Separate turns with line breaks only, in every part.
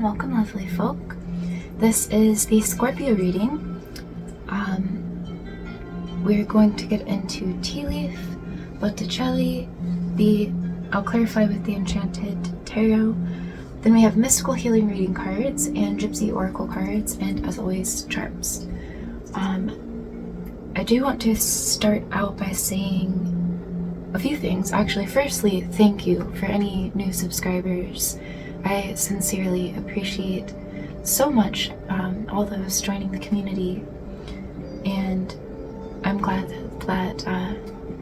and welcome, lovely folk. This is the Scorpio reading. We're going to get into tea leaf, Botticelli, I'll clarify with the enchanted tarot. Then we have mystical healing reading cards and gypsy oracle cards, and as always, charms. I do want to start out by saying a few things. Actually, firstly, thank you for any new subscribers. I sincerely appreciate so much all those joining the community, and I'm glad that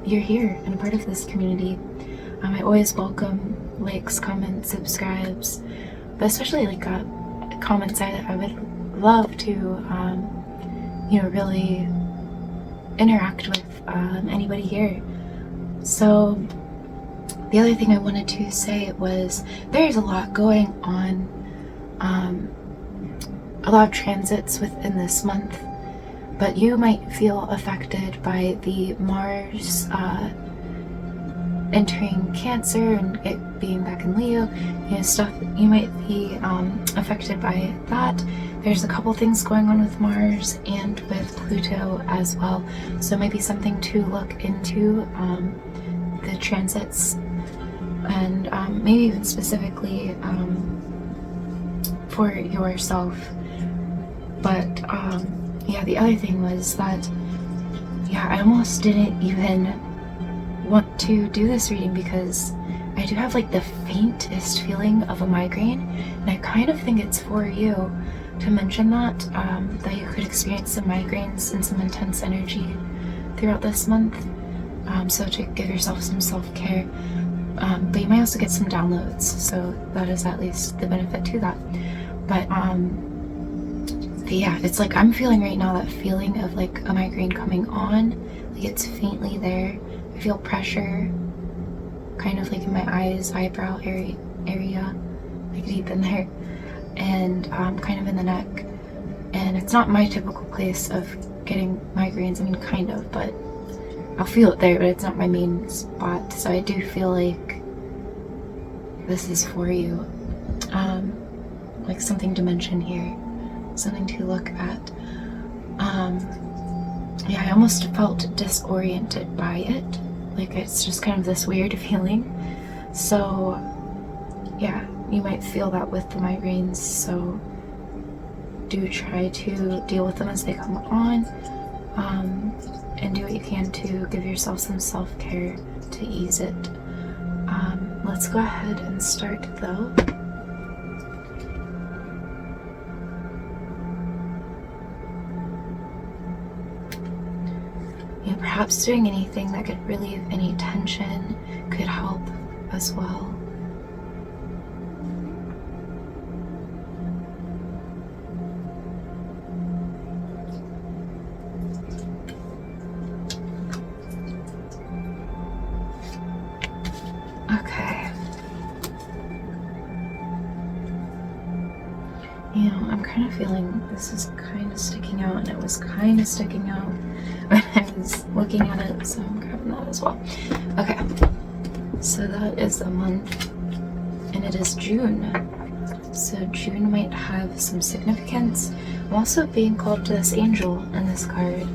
you're here and a part of this community. I always welcome likes, comments, subscribes, but especially like comments. I would love to really interact with anybody here. So the other thing I wanted to say was there's a lot going on, a lot of transits within this month, but you might feel affected by the Mars entering Cancer and it being back in Leo, stuff. You might be affected by that. There's a couple things going on with Mars and with Pluto as well, so it might be something to look into, the transits, and maybe even specifically for yourself. But yeah, the other thing was that I almost didn't even want to do this reading because I do have like the faintest feeling of a migraine, and I kind of think it's for you to mention that you could experience some migraines and some intense energy throughout this month, so to give yourself some self-care, but you might also get some downloads, so that is at least the benefit to that. But yeah, it's like I'm feeling right now that feeling of like a migraine coming on, like it's faintly there. I feel pressure kind of like in my eyes, eyebrow area, like deep in there, and kind of in the neck. And it's not my typical place of getting migraines. I mean, kind of, but I'll feel it there, but it's not my main spot. So I do feel like this is for you, like something to mention here, something to look at. Yeah, I almost felt disoriented by it. Like it's just kind of this weird feeling. So yeah, you might feel that with the migraines, so do try to deal with them as they come on, and do what you can to give yourself some self-care to ease it. Let's go ahead and start though. Perhaps doing anything that could relieve any tension could help as well. Okay. I'm kind of feeling this is kind of sticking out, and it was kind of sticking out when I was looking at it, so I'm grabbing that as well. Okay, so that is a month, and it is June. So June might have some significance. I'm also being called to this angel in this card.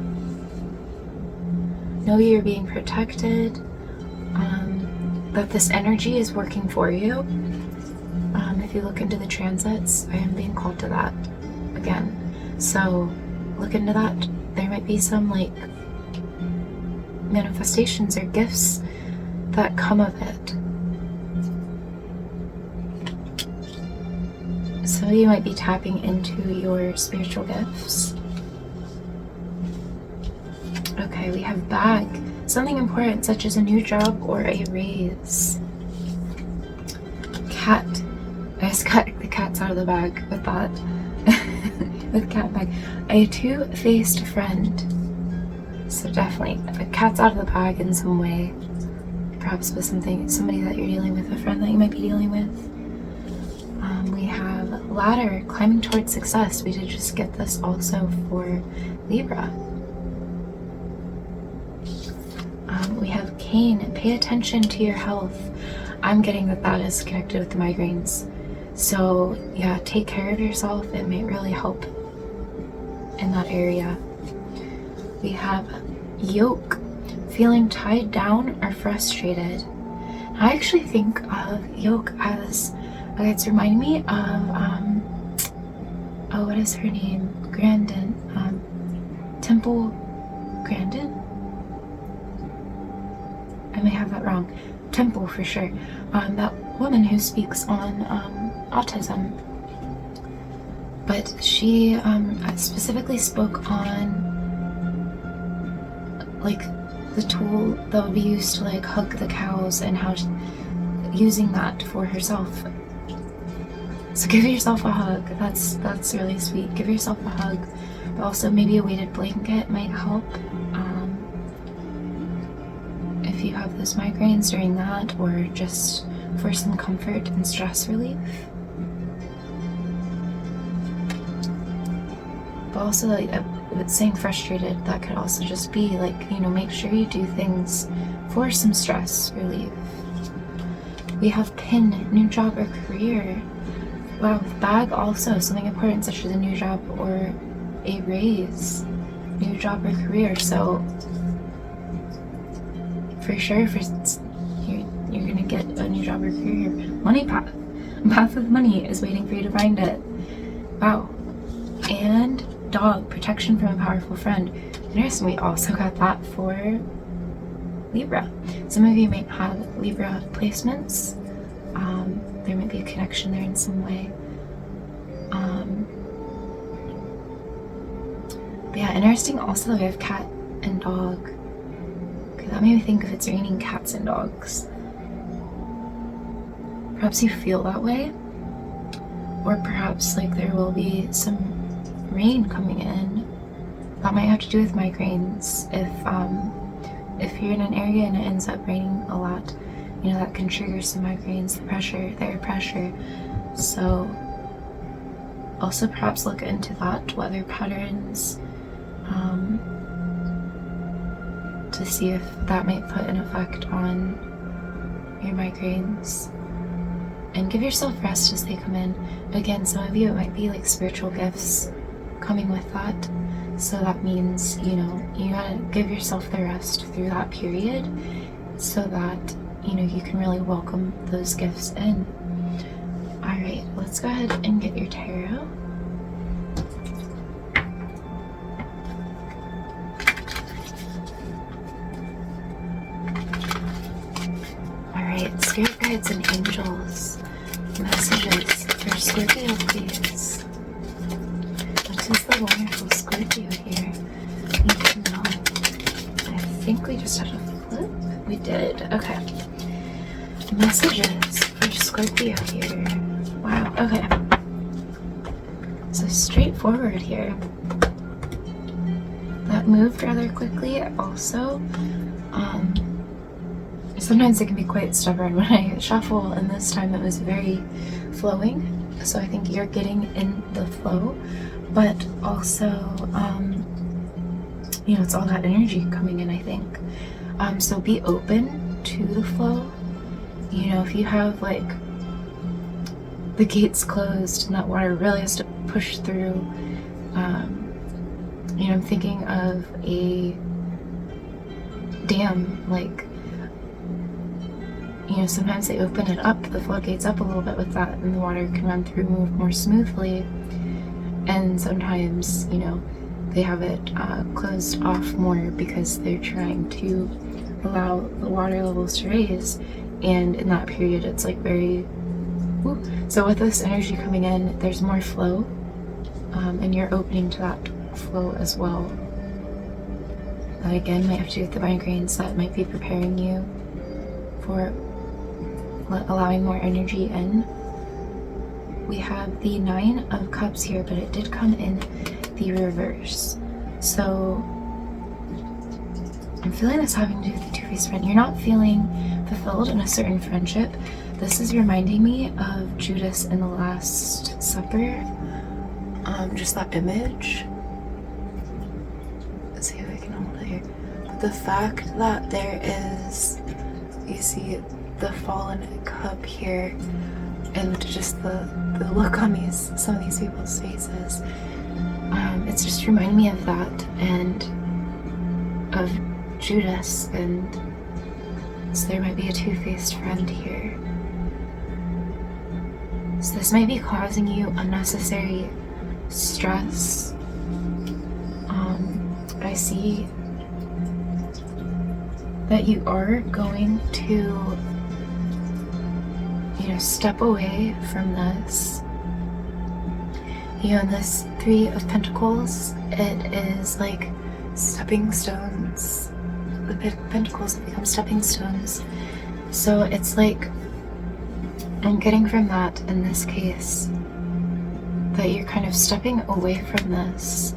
Know you're being protected, that this energy is working for you. If you look into the transits, I am being called to that again. So look into that. There might be some like manifestations or gifts that come of it. Some of you might be tapping into your spiritual gifts. Okay, we have bag. Something important such as a new job or a raise. Cat. I just got the cats out of the bag with that. With cat bag. A two-faced friend. So definitely, a cat's out of the bag in some way. Perhaps with somebody that you're dealing with, a friend that you might be dealing with. We have ladder, climbing towards success. We did just get this also for Libra. We have cane, pay attention to your health. I'm getting that is connected with the migraines. So yeah, take care of yourself. It may really help in that area. We have yoke, feeling tied down or frustrated. I actually think of yoke as, it's reminding me of, oh, what is her name? Grandin, Temple Grandin? I may have that wrong. Temple for sure. That woman who speaks on autism. But she specifically spoke on like the tool that would be used to like hug the cows and how using that for herself. So give yourself a hug. That's really sweet. Give yourself a hug, but also maybe a weighted blanket might help. If you have those migraines during that, or just for some comfort and stress relief. But also, like, with saying frustrated, that could also just be like, you know, make sure you do things for some stress relief. We have pin, new job or career. Wow, bag also, something important such as a new job or a raise, new job or career. So for sure, you're gonna get a new job or career. Money path. Path of money is waiting for you to find it. Wow. And dog, protection from a powerful friend. Interesting, we also got that for Libra. Some of you might have Libra placements. There might be a connection there in some way. But yeah, interesting also that we have cat and dog. Okay, that made me think if it's raining cats and dogs. Perhaps you feel that way. Or perhaps like there will be some rain coming in. That might have to do with migraines. If you're in an area and it ends up raining a lot, you know, that can trigger some migraines, the air pressure. So also perhaps look into that, weather patterns, to see if that might put an effect on your migraines. And give yourself rest as they come in. Again, some of you, it might be like spiritual gifts coming with that. So that means, you know, you gotta give yourself the rest through that period so that, you know, you can really welcome those gifts in. All right, let's go ahead and get your tarot. All right, spirit guides and angels, messages for Scorpio, please. What is the wonderful Scorpio here need to know? I think we just had a flip. We did. Okay. Messages for Scorpio here. Wow. Okay. So straightforward here. That moved rather quickly. Also, sometimes it can be quite stubborn when I shuffle, and this time it was very flowing. So I think you're getting in the flow, but also, you know, it's all that energy coming in, I think. So be open to the flow. You know, if you have like the gates closed and that water really has to push through, you know, I'm thinking of a dam, like, you know, sometimes they open it up, the floodgates up a little bit with that, and the water can run through, move more smoothly. And sometimes, you know, they have it closed off more because they're trying to allow the water levels to raise. And in that period, it's like very, woo. So with this energy coming in, there's more flow, and you're opening to that flow as well. That again might have to do with the migraines. That might be preparing you for allowing more energy in. We have the 9 of Cups here, but it did come in the reverse. So I'm feeling this having to do with the two-faced friend. You're not feeling fulfilled in a certain friendship. This is reminding me of Judas in the Last Supper. Just that image. Let's see if I can hold it here. But the fact that there is, you see the fallen cup here, and just the look on some of these people's faces. It's just reminding me of that and of Judas, and so there might be a two-faced friend here. So this might be causing you unnecessary stress. I see that you are going to, step away from this. This Three of Pentacles, it is like stepping stones. The pentacles have become stepping stones. So it's like, I'm getting from that in this case, that you're kind of stepping away from this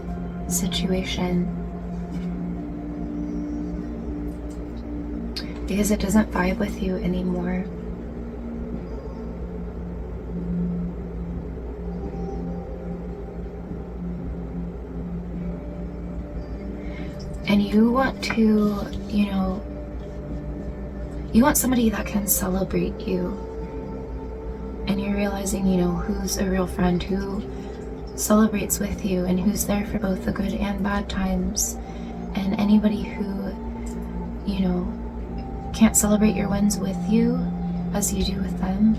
situation because it doesn't vibe with you anymore. And you want to, you want somebody that can celebrate you. And you're realizing, who's a real friend, who celebrates with you, and who's there for both the good and bad times. And anybody who, can't celebrate your wins with you as you do with them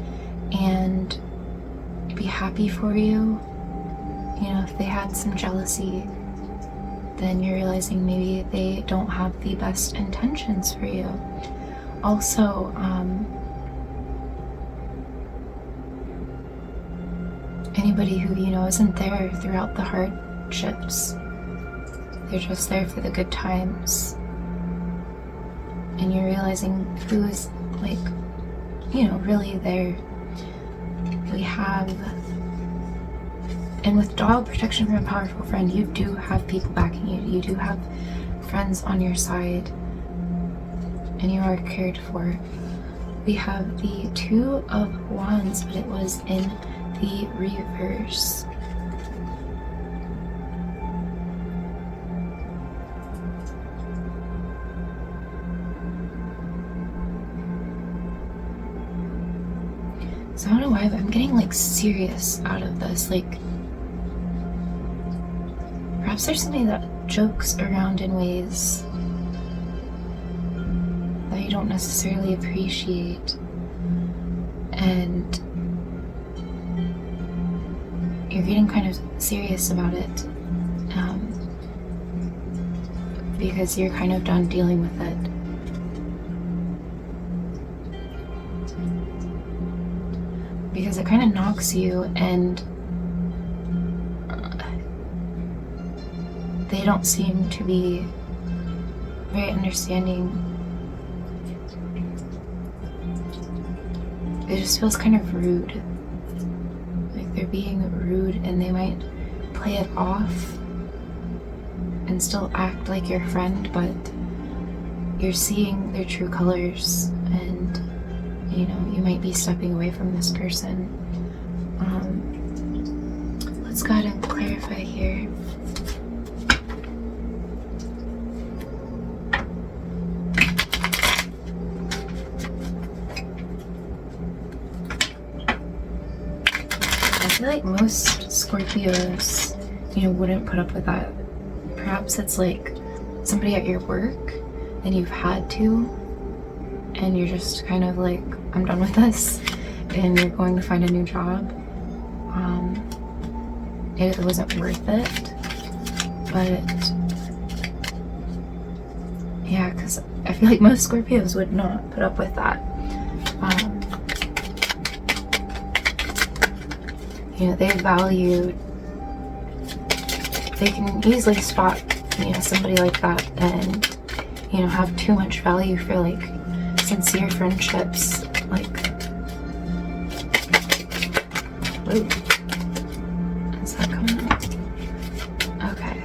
and be happy for you. If they had some jealousy, then you're realizing maybe they don't have the best intentions for you. Also, anybody who, isn't there throughout the hardships, they're just there for the good times. And you're realizing who is, really there. We have, and with dog protection from a powerful friend, you do have people backing you. You do have friends on your side, and you are cared for. We have the Two of Wands, but it was in the reverse. So I don't know why, but I'm getting serious out of this. Perhaps there's somebody that jokes around in ways that you don't necessarily appreciate, and you're getting kind of serious about it because you're kind of done dealing with it. Because it kind of knocks you, and they don't seem to be very understanding. It just feels kind of rude. They're being rude, and they might play it off and still act like your friend, but you're seeing their true colors, and you might be stepping away from this person. Let's go ahead and clarify here. I feel like most Scorpios, wouldn't put up with that. Perhaps it's somebody at your work and you've had to, and you're just kind of I'm done with this, and you're going to find a new job. It wasn't worth it, but yeah, because I feel like most Scorpios would not put up with that. They value, they can easily spot, somebody like that and, have too much value for sincere friendships. Whoa. Is that coming up? Okay.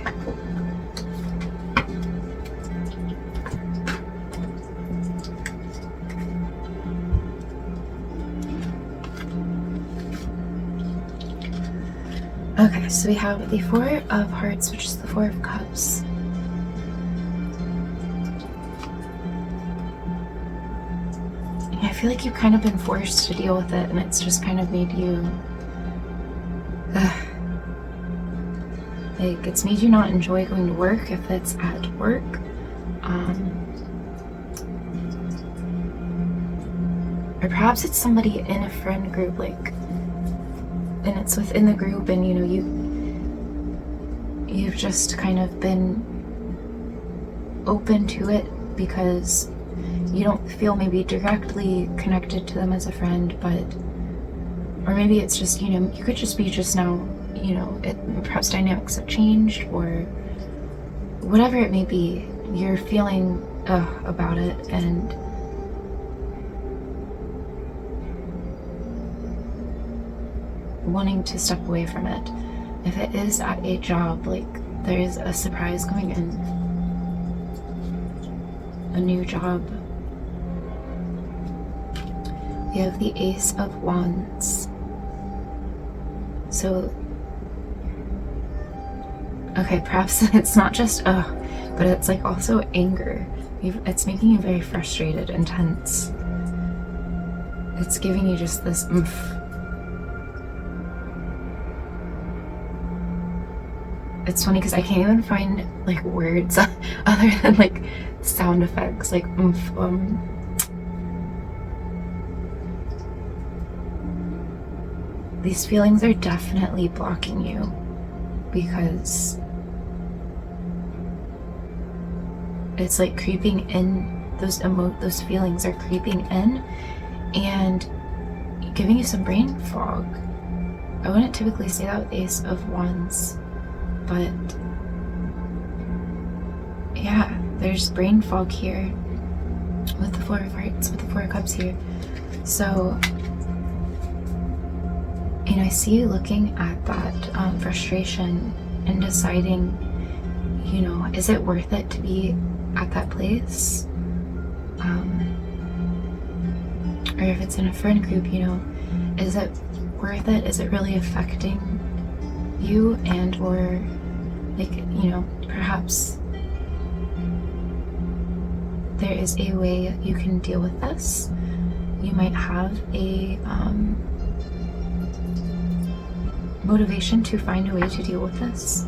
Okay, so we have the Four of Hearts, which is the Four of Cups. I feel like you've kind of been forced to deal with it, and it's just kind of made you like, it's made you not enjoy going to work if it's at work. Or perhaps it's somebody in a friend group, like, and it's within the group, and you know, you've just kind of been open to it because you don't feel maybe directly connected to them as a friend, but, or maybe it's just, you know, you could just be just now, you know, perhaps dynamics have changed, or whatever it may be, you're feeling about it, and wanting to step away from it. If it is at a job, like, there is a surprise coming in, a new job. We have the Ace of Wands. So, okay, perhaps it's not just but it's like also anger. It's making you very frustrated and tense. It's giving you just this oomph. It's funny because I can't even find like words other than like sound effects, like oomph. These feelings are definitely blocking you because it's like creeping in. Those feelings are creeping in and giving you some brain fog. I wouldn't typically say that with Ace of Wands, but yeah, there's brain fog here with the Four of Hearts, with the Four of Cups here. So, you know, I see you looking at that frustration and deciding, you know, is it worth it to be at that place? Or if it's in a friend group, you know, is it worth it? Is it really affecting you? And or like, you know, perhaps there is a way you can deal with this. You might have a motivation to find a way to deal with this.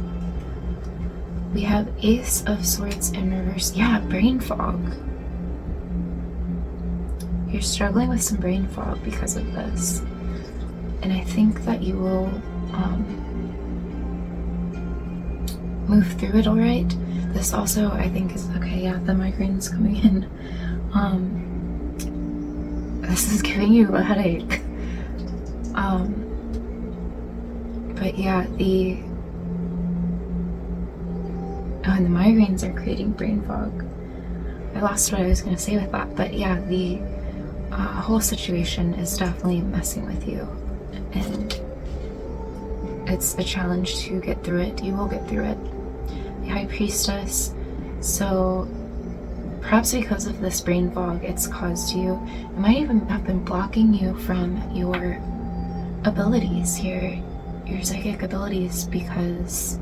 We have Ace of Swords in reverse. Yeah, brain fog. You're struggling with some brain fog because of this. And I think that you will move through it all right. This also, I think, is okay. Yeah, the migraine's coming in. This is giving you a headache. But yeah, and the migraines are creating brain fog. I lost what I was going to say with that, but yeah, the whole situation is definitely messing with you, and it's a challenge to get through it. You will get through it. The High Priestess. So perhaps because of this brain fog, it's caused you, it might even have been blocking you from your abilities here, your psychic abilities, because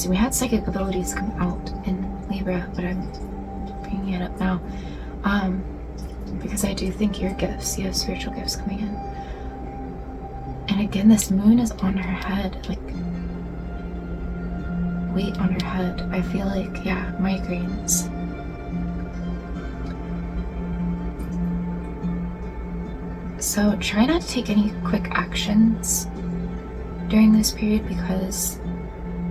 we had psychic abilities come out in Libra, but I'm bringing it up now because I do think your gifts, you have spiritual gifts coming in. And again, this moon is on her head, like weight on her head. I feel like, yeah, migraines. So try not to take any quick actions during this period because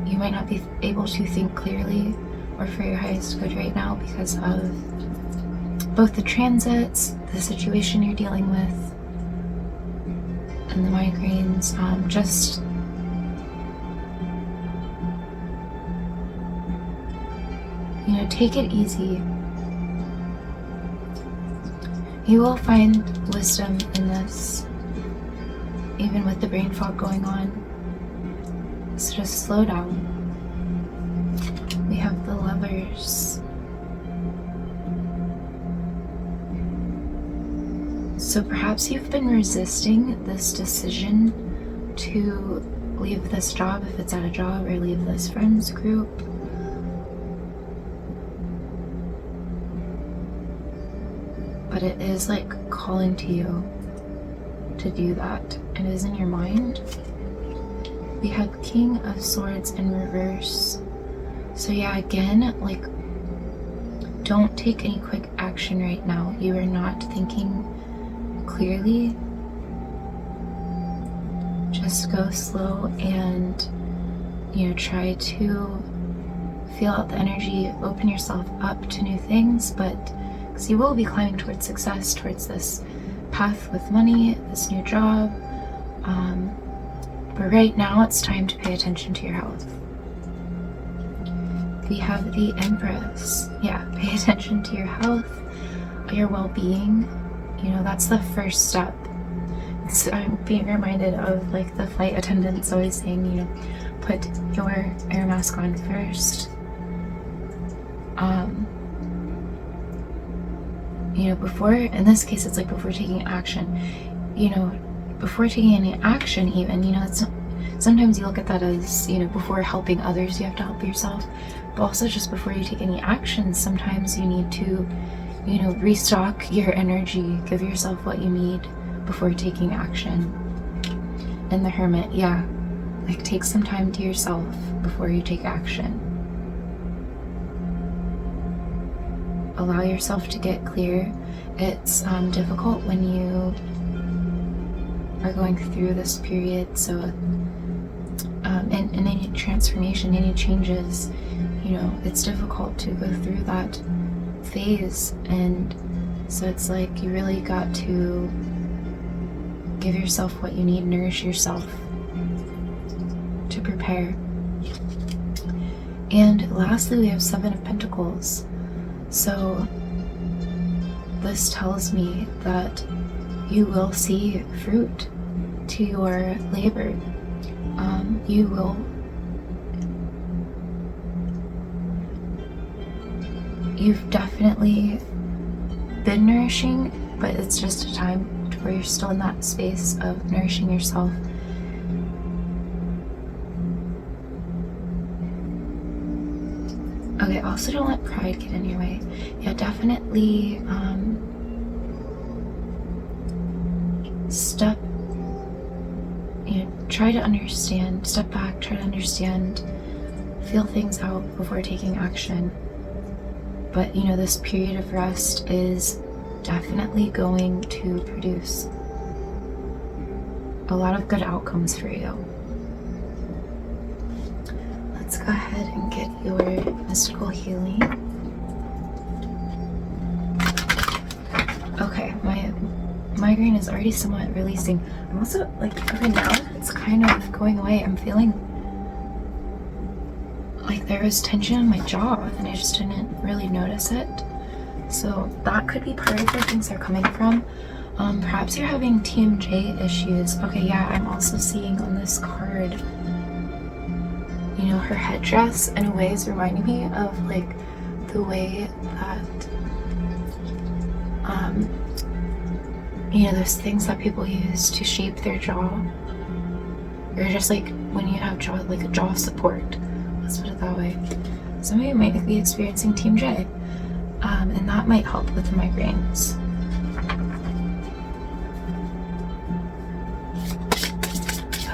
you might not be able to think clearly or for your highest good right now because of both the transits, the situation you're dealing with, and the migraines. Just you know, take it easy. You will find wisdom in this, even with the brain fog going on. So just slow down. We have the Lovers. So perhaps you've been resisting this decision to leave this job, if it's at a job, or leave this friends group. but it is like calling to you to do that. It is in your mind. We have King of Swords in reverse. So yeah, again, like, don't take any quick action right now. You are not thinking clearly. Just go slow and, you know, try to feel out the energy, open yourself up to new things, but because you will be climbing towards success, towards this path with money, this new job. But right now it's time to pay attention to your health. We have the Empress. Yeah, pay attention to your health, your well-being. You know, that's the first step. So I'm being reminded of like the flight attendants always saying, you know, put your air mask on first. You know, before, in this case, it's like before taking action, you know, before taking any action even, you know, it's sometimes you look at that as, you know, before helping others, you have to help yourself, but also just before you take any action, sometimes you need to, you know, restock your energy, give yourself what you need before taking action. And the Hermit, yeah, like take some time to yourself before you take action. Allow yourself to get clear. It's difficult when you are going through this period, so and any transformation, any changes, you know, it's difficult to go through that phase, and so it's like you really got to give yourself what you need, nourish yourself to prepare. And lastly, we have Seven of Pentacles. So this tells me that you will see fruit to your labor. You've definitely been nourishing, but it's just a time where you're still in that space of nourishing yourself. Okay, also don't let pride get in your way. Yeah, definitely try to understand, step back, try to understand, feel things out before taking action. But you know, this period of rest is definitely going to produce a lot of good outcomes for you. Let's go ahead and get your mystical healing. Okay, my migraine is already somewhat releasing. I'm also like, okay, now it's kind of going away. I'm feeling like there was tension in my jaw and I just didn't really notice it. So that could be part of where things are coming from. Perhaps you're having TMJ issues. Okay, yeah, I'm also seeing on this card, you know, her headdress in a way is reminding me of like the way that you know, those things that people use to shape their jaw, or just like when you have jaw, like a jaw support, let's put it that way. Some of you might be experiencing TMJ, and that might help with the migraines.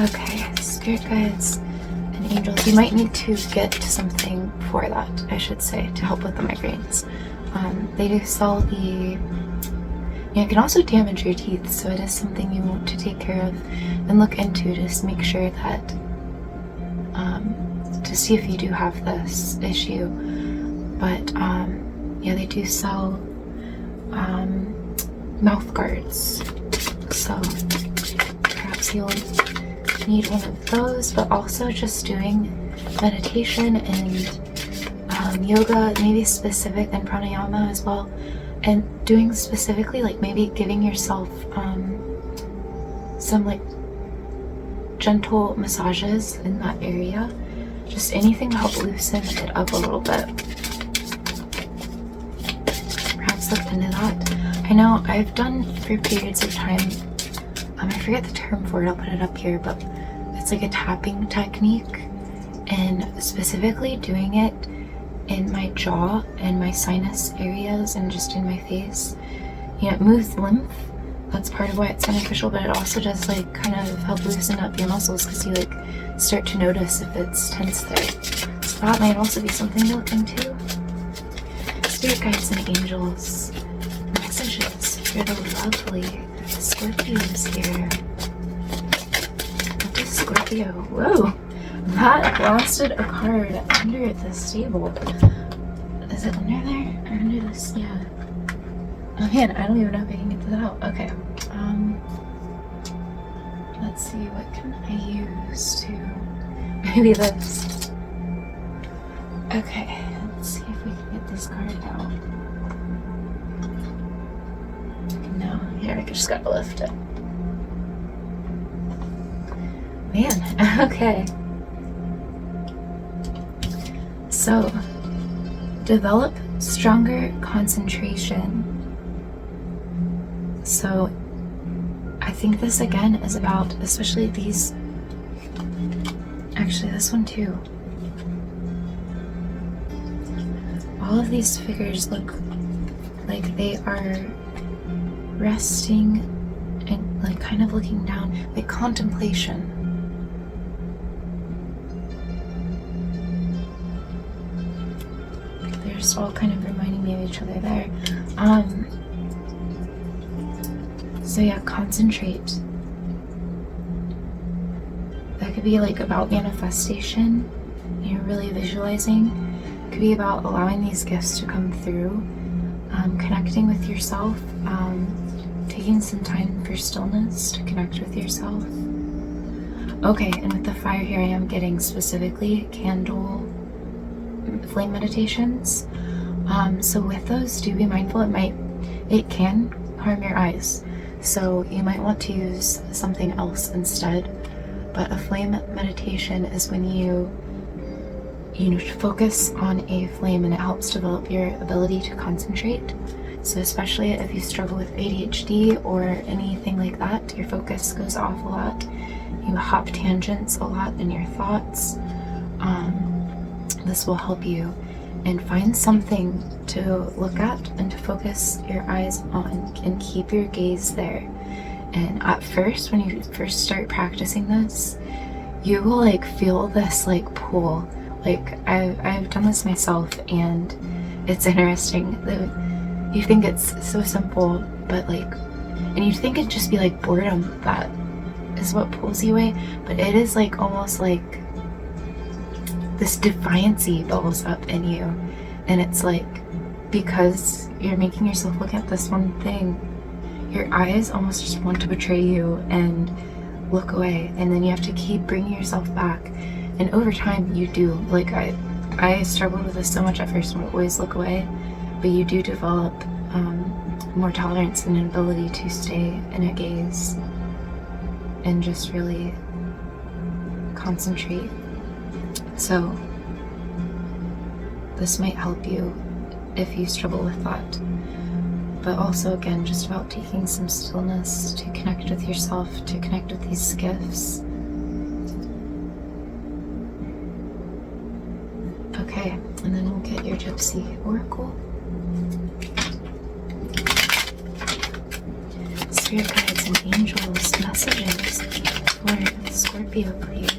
Okay, spirit guides and angels, you might need to get to something for that, I should say, to help with the migraines. They do sell the, it can also damage your teeth, so it is something you want to take care of and look into, just make sure that, to see if you do have this issue. But yeah, they do sell mouth guards, so perhaps you'll need one of those, but also just doing meditation and yoga, maybe specific, and pranayama as well. And doing specifically, like maybe giving yourself some like gentle massages in that area. Just anything to help loosen it up a little bit. Perhaps look into that. I know I've done for periods of time, I forget the term for it, I'll put it up here, but it's like a tapping technique, and specifically doing it in my jaw and my sinus areas and just in my face. you know, it moves lymph. That's part of why it's beneficial, but it also does like kind of help loosen up your muscles because you like start to notice if it's tense there. So that might also be something to look into. Spirit guides and angels, messages for the lovely Scorpios here. What is Scorpio? Whoa! That blasted a card under this table. Is it under there? Or under this? Yeah. Oh man, I don't even know if I can get that out. Okay. Let's see, what can I use to... Maybe this. Okay, let's see if we can get this card out. No, here, I just gotta lift it. Man, okay. So, develop stronger concentration. So, I think this again is about, especially these, actually this one too. All of these figures look like they are resting and like kind of looking down, like contemplation. They're just all kind of reminding me of each other there. So yeah, concentrate. That could be like about manifestation, you know, really visualizing. It could be about allowing these gifts to come through, connecting with yourself, taking some time for stillness to connect with yourself. Okay, and with the fire here, I am getting specifically candle flame meditations. So with those, do be mindful. It can harm your eyes. So you might want to use something else instead. But a flame meditation is when you focus on a flame, and it helps develop your ability to concentrate. So especially if you struggle with ADHD or anything like that, your focus goes off a lot. You hop tangents a lot in your thoughts. This will help you, and find something to look at and to focus your eyes on and keep your gaze there. And at first, when you first start practicing this, you will like feel this like pull. Like I've done this myself, and it's interesting. You think it's so simple, but like, and you'd think it'd just be like boredom that is what pulls you away, but it is like almost like this defiancy bubbles up in you, and it's like, because you're making yourself look at this one thing, your eyes almost just want to betray you and look away, and then you have to keep bringing yourself back. And over time you do, like I struggled with this so much at first, and would always look away, but you do develop more tolerance and an ability to stay in a gaze and just really concentrate. So this might help you if you struggle with that. But also, again, just about taking some stillness to connect with yourself, to connect with these gifts. Okay, and then we'll get your Gypsy Oracle. Spirit guides and angels, messages for Scorpio, please.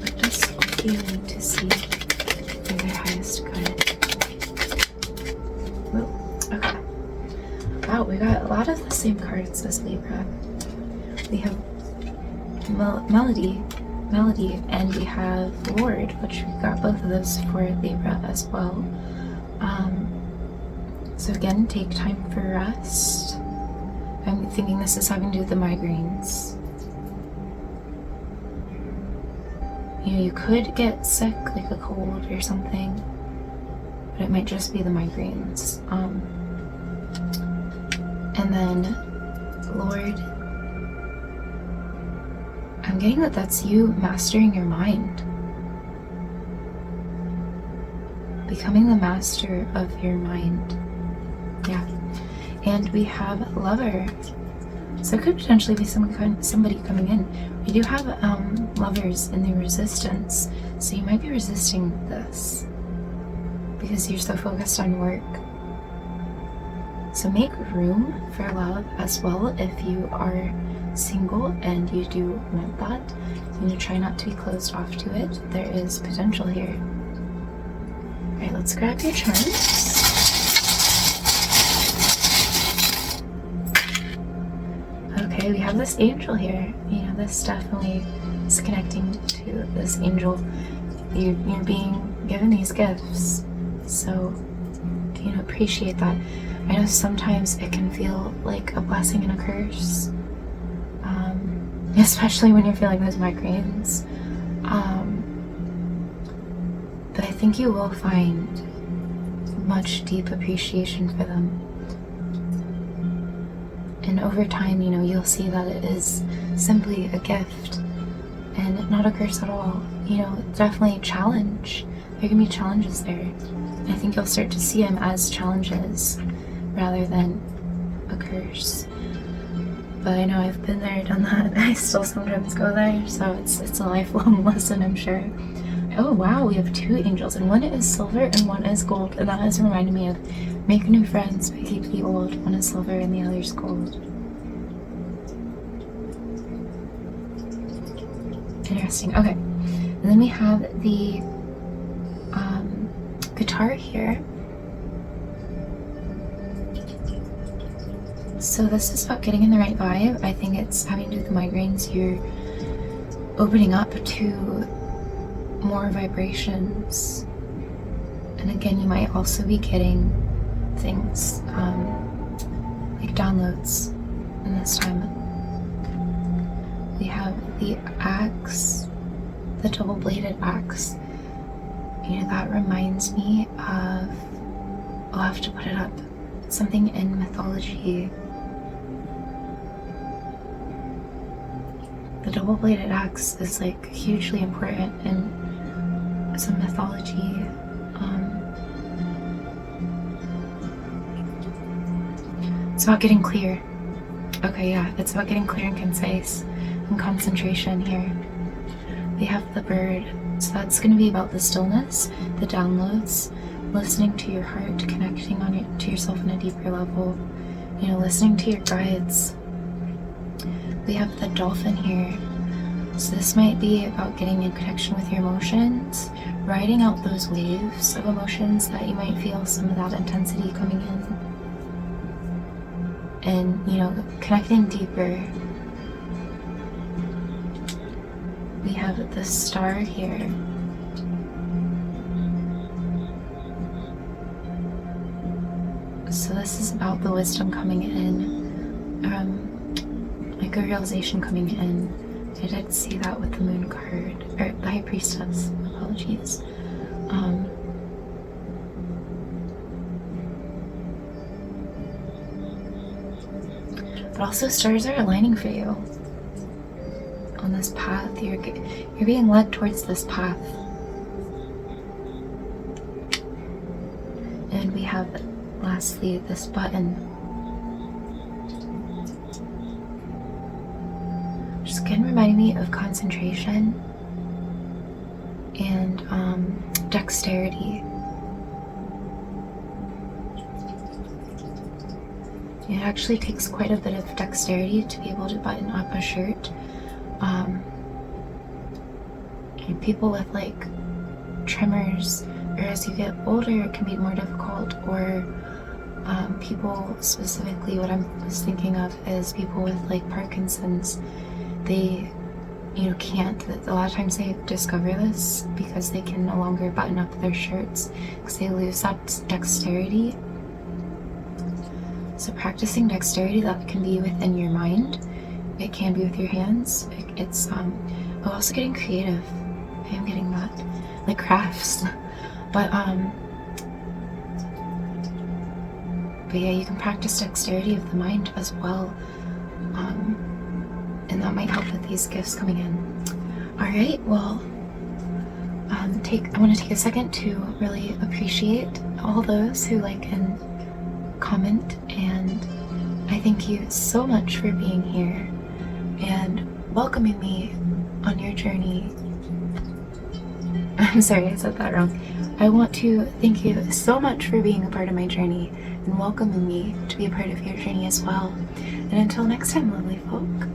What does Scorpio need to see for their highest good? Whoa, okay. Wow, we got a lot of the same cards as Libra. We have Melody, and we have Lord, which we got both of those for Libra as well. So again, take time for rest. I'm thinking this is having to do with the migraines. You know, you could get sick, like a cold or something, but it might just be the migraines. And then, Lord, I'm getting that that's you mastering your mind. Becoming the master of your mind. Yeah. And we have Lover. So it could potentially be somebody coming in. We do have Lovers in the Resistance. So you might be resisting this because you're so focused on work. So make room for love as well if you are single and you do want that. And you try not to be closed off to it. There is potential here. Alright, let's grab your charms. Okay, we have this angel here. You know, this definitely is connecting to this angel. You're being given these gifts. So, you know, appreciate that. I know sometimes it can feel like a blessing and a curse. Especially when you're feeling those migraines. But I think you will find much deep appreciation for them. And over time, you know, you'll see that it is simply a gift and not a curse at all. You know, definitely a challenge. There can be challenges there. I think you'll start to see them as challenges rather than a curse. But I know I've been there, done that. I still sometimes go there, so it's a lifelong lesson, I'm sure. Oh wow, we have 2 angels, and one is silver and one is gold, and that has reminded me of make new friends but keep the old. One is silver and the other is gold. Interesting. Okay, and then we have the guitar here. So this is about getting in the right vibe. I think it's having to do with the migraines. You're opening up to more vibrations. And again, you might also be getting things like downloads in this time. We have the axe, the double-bladed axe. You know, that reminds me of, I'll have to put it up. It's something in mythology. The double-bladed axe is like hugely important in some mythology. It's about getting clear. Okay, yeah, it's about getting clear and concise and concentration here. We have the bird, so that's going to be about the stillness, the downloads, listening to your heart, connecting to yourself on a deeper level, you know, listening to your guides. We have the dolphin here, so this might be about getting in connection with your emotions, riding out those waves of emotions that you might feel some of that intensity coming in, and, you know, connecting deeper. We have the star here. So this is about the wisdom coming in, like a realization coming in. I did see that with the moon card, or the high priestess, apologies. But also stars are aligning for you on this path. You're being led towards this path. And we have, lastly, this button. Just again reminding me of concentration and dexterity. It actually takes quite a bit of dexterity to be able to button up a shirt. And people with like tremors, or as you get older, it can be more difficult. Or people specifically, what I was thinking of is people with like Parkinson's. They, you know, can't. A lot of times they discover this because they can no longer button up their shirts because they lose that dexterity. So practicing dexterity, that can be within your mind. It can be with your hands. It's also getting creative. I am getting that, like crafts. But yeah, you can practice dexterity of the mind as well. And that might help with these gifts coming in. All right, well, I want to take a second to really appreciate all those who like and comment, and I thank you so much for being here and welcoming me on your journey. I'm sorry, I said that wrong. I want to thank you so much for being a part of my journey and welcoming me to be a part of your journey as well. And until next time, lovely folk.